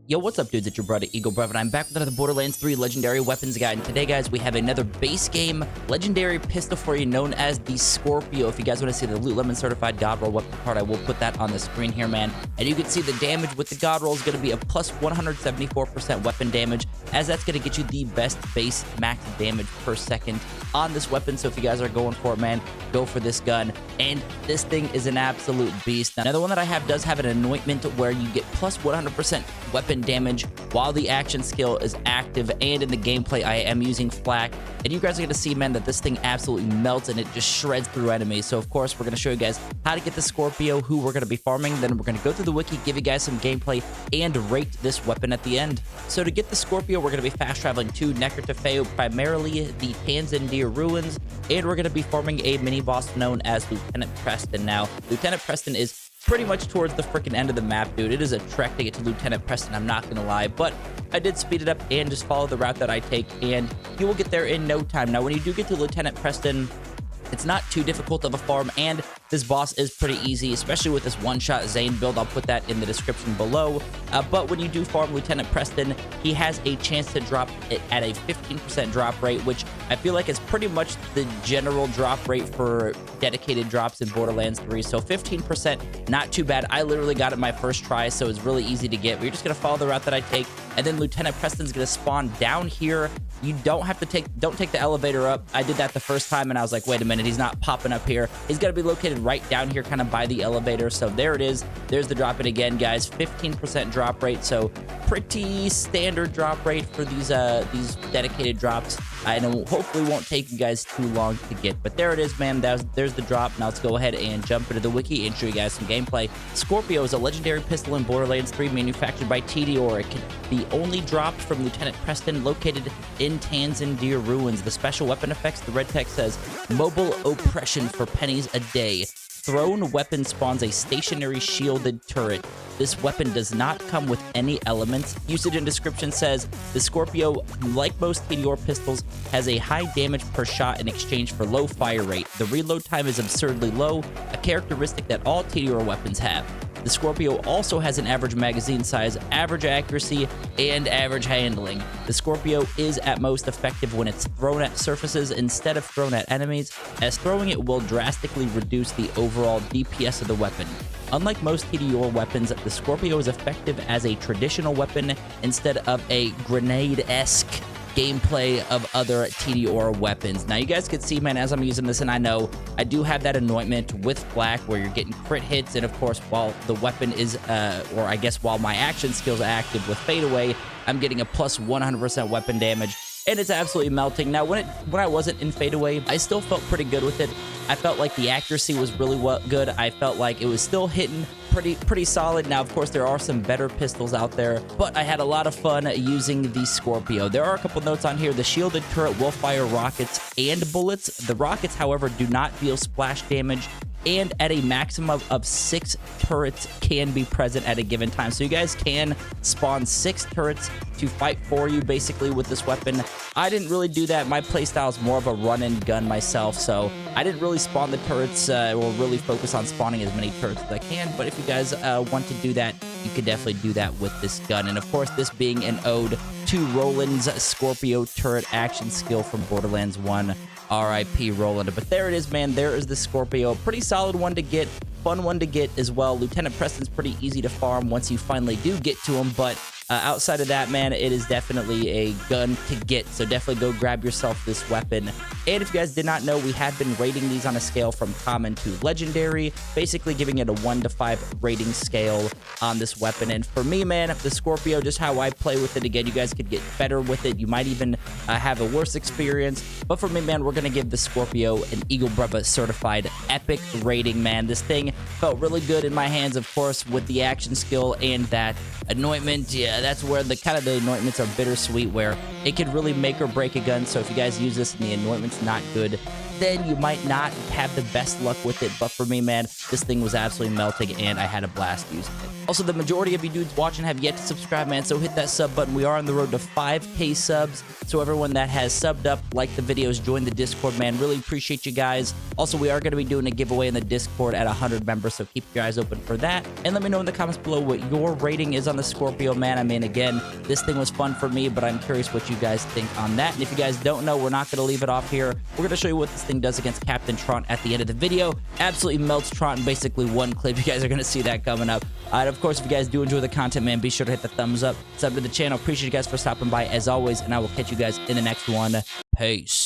Yo, what's up, dudes? It's your brother, Eagle Brev, and I'm back with another Borderlands 3 Legendary Weapons Guide. And today, guys, we have another base game Legendary pistol for you known as the Scorpio. If you guys want to see the Loot Lemon Certified God Roll weapon card, I will put that on the screen here, man. And you can see the damage with the God Roll is going to be a plus 174% weapon damage, as that's going to get you the best base max damage per second on this weapon. So if you guys are going for it, man, go for this gun. And this thing is an absolute beast. Now, the one that I have does have an anointment where you get plus 100% weapon damage while the action skill is active, and in the gameplay I am using flak, and you guys are going to see, man, that this thing absolutely melts and it just shreds through enemies. So of course we're going to show you guys how to get the Scorpio, who we're going to be farming, then we're going to go through the wiki, give you guys some gameplay, and rate this weapon at the end. So to get the Scorpio, we're going to be fast traveling to Nekrotafeyo, primarily the Tazendeer Ruins, and we're going to be farming a mini boss known as Lieutenant Preston. Now, Lieutenant Preston is pretty much towards the freaking end of the map, dude. It is a trek to get to Lieutenant Preston, I'm not gonna lie, but I did speed it up and just follow the route that I take, and you will get there in no time. Now, when you do get to Lieutenant Preston, it's not too difficult of a farm, and this boss is pretty easy, especially with this one-shot Zane build. I'll put that in the description below. But when you do farm Lieutenant Preston, he has a chance to drop it at a 15% drop rate, which I feel like is pretty much the general drop rate for dedicated drops in Borderlands 3. So 15%, not too bad. I literally got it my first try, so it's really easy to get. But you're just going to follow the route that I take, and then Lieutenant Preston's going to spawn down here. You don't have to don't take the elevator up. I did that the first time, and I was like, wait a minute, he's not popping up here. He's going to be located right down here, kind of by the elevator. So there it is. There's the drop it again, guys. 15% drop rate. So pretty standard drop rate for these dedicated drops. And it hopefully won't take you guys too long to get. But there it is, man. There's the drop. Now let's go ahead and jump into the wiki and show you guys some gameplay. Scorpio is a legendary pistol in Borderlands 3 manufactured by Tazendeer. It can be only dropped from Lieutenant Preston, located in Tazendeer Ruins. The special weapon effects, the red text says, mobile oppression for pennies a day. Thrown weapon spawns a stationary shielded turret. This weapon does not come with any elements. Usage and description says, the Scorpio, like most Tazendeer pistols, has a high damage per shot in exchange for low fire rate. The reload time is absurdly low, a characteristic that all Tazendeer weapons have. The Scorpio also has an average magazine size, average accuracy, and average handling. The Scorpio is at most effective when it's thrown at surfaces instead of thrown at enemies, as throwing it will drastically reduce the overall DPS of the weapon. Unlike most Tazendeer weapons, the Scorpio is effective as a traditional weapon instead of a grenade-esque gameplay of other Tazendeer weapons. Now, you guys can see, man, as I'm using this, and I know I do have that anointment with black where you're getting crit hits, and of course, while the weapon is, or I guess while my action skills are active with fadeaway, I'm getting a plus 100% weapon damage, and it's absolutely melting. Now, when I wasn't in fadeaway, I still felt pretty good with it. I felt like the accuracy was really good. I felt like it was still hitting pretty solid. Now, of course, there are some better pistols out there, but I had a lot of fun using the Scorpio. There are a couple notes on here. The shielded turret will fire rockets and bullets. The rockets, however, do not deal splash damage, and at a maximum of 6 turrets can be present at a given time. So you guys can spawn 6 turrets to fight for you, basically, with this weapon. I didn't really do that. My playstyle is more of a run and gun myself, so I didn't really spawn the turrets or really focus on spawning as many turrets as I can. But if you guys want to do that, you can definitely do that with this gun. And of course, this being an ode to Roland's Scorpio turret action skill from Borderlands 1. R.I.P. Roland. But there it is, man. There is the Scorpio. Pretty solid one to get. Fun one to get as well. Lieutenant Preston's pretty easy to farm once you finally do get to him, but outside of that, man, it is definitely a gun to get, so definitely go grab yourself this weapon. And if you guys did not know, we have been rating these on a scale from common to legendary, basically giving it a 1 to 5 rating scale on this weapon. And for me, man, the Scorpio, just how I play with it, again, you guys could get better with it. You might even have a worse experience, but for me, man, we're going to give the Scorpio an Eagle Breva certified epic rating, man. This thing felt really good in my hands, of course, with the action skill and that anointment. Yeah, that's where the anointments are bittersweet, where it could really make or break a gun. So if you guys use this and the anointment's not good, then you might not have the best luck with it. But for me, man, this thing was absolutely melting, and I had a blast using it. Also, the majority of you dudes watching have yet to subscribe, man, so hit that sub button. We are on the road to 5K subs, so everyone that has subbed up, like the videos, join the Discord, man. Really appreciate you guys. Also, we are going to be doing a giveaway in the Discord at 100 members, so keep your eyes open for that. And let me know in the comments below what your rating is on the Scorpio, man. I mean, again, this thing was fun for me, but I'm curious what you guys think on that. And if you guys don't know, we're not going to leave it off here. We're going to show you what this thing does against Captain Trant at the end of the video. Absolutely melts Trant in basically one clip. You guys are going to see that coming up. And of course, if you guys do enjoy the content, man, be sure to hit the thumbs up, sub to the channel. Appreciate you guys for stopping by as always, and I will catch you guys in the next one. Peace.